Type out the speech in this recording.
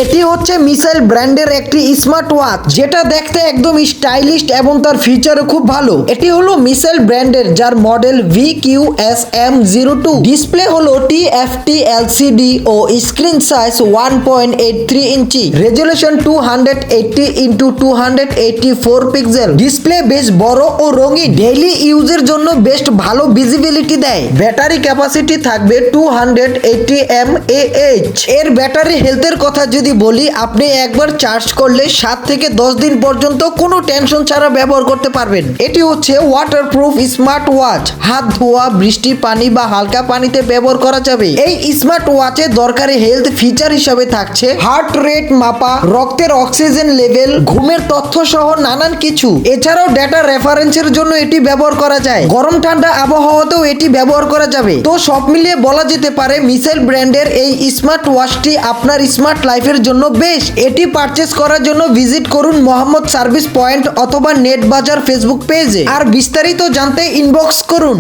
এটি হচ্ছে মিসাইল ব্র্যান্ডের একটি স্মার্ট ওয়াচ, যেটা দেখতে একদম স্টাইলিশ এবং তার ফিচারও খুব ভালো। এটি হলো মিসাইল ব্র্যান্ডের, যার মডেল VQSM02। ডিসপ্লে হলো TFT LCD ও স্ক্রিন সাইজ 1.83 ইঞ্চি, রেজুলেশন 280x284 পিক্সেল। ডিসপ্লে বেশ বড় ও রঙিন, ডেইলি ইউজের জন্য বেশ ভালো ভিজিবিলিটি দেয়। ব্যাটারি ক্যাপাসিটি থাকবে 280 mAh। এর ব্যাটারি হেলথের কথা যদি বলি, আপনি একবার চার্জ করলে 7 থেকে 10 দিন পর্যন্ত কোনো টেনশন ছাড়া ব্যবহার করতে পারবেন। এটি হচ্ছে ওয়াটারপ্রুফ স্মার্ট ওয়াচ, হাত ধোয়া, বৃষ্টি পানি বা হালকা পানিতে ব্যবহার করা যাবে। এই স্মার্ট ওয়াচে দরকারি হেলথ ফিচার হিসেবে থাকছে হার্ট রেট মাপা, রক্তের অক্সিজেন লেভেল, ঘুমের তথ্য সহ নানান কিছু। এছাড়াও ডেটা রেফারেন্সের জন্য এটি ব্যবহার করা যায়, গরম ঠান্ডা আবহাওয়াতেও এটি ব্যবহার করা যাবে। তো সব মিলিয়ে বলা যেতে পারে মিসাইল ব্র্যান্ডের এই স্মার্ট ওয়াচটি আপনার স্মার্ট লাইফের জন্য বেস্ট। এটি পারচেজ করার জন্য ভিজিট করুন মোহাম্মদ সার্ভিস পয়েন্ট অথবা নেট বাজার ফেসবুক পেজে, আর বিস্তারিত জানতে ইনবক্স করুন।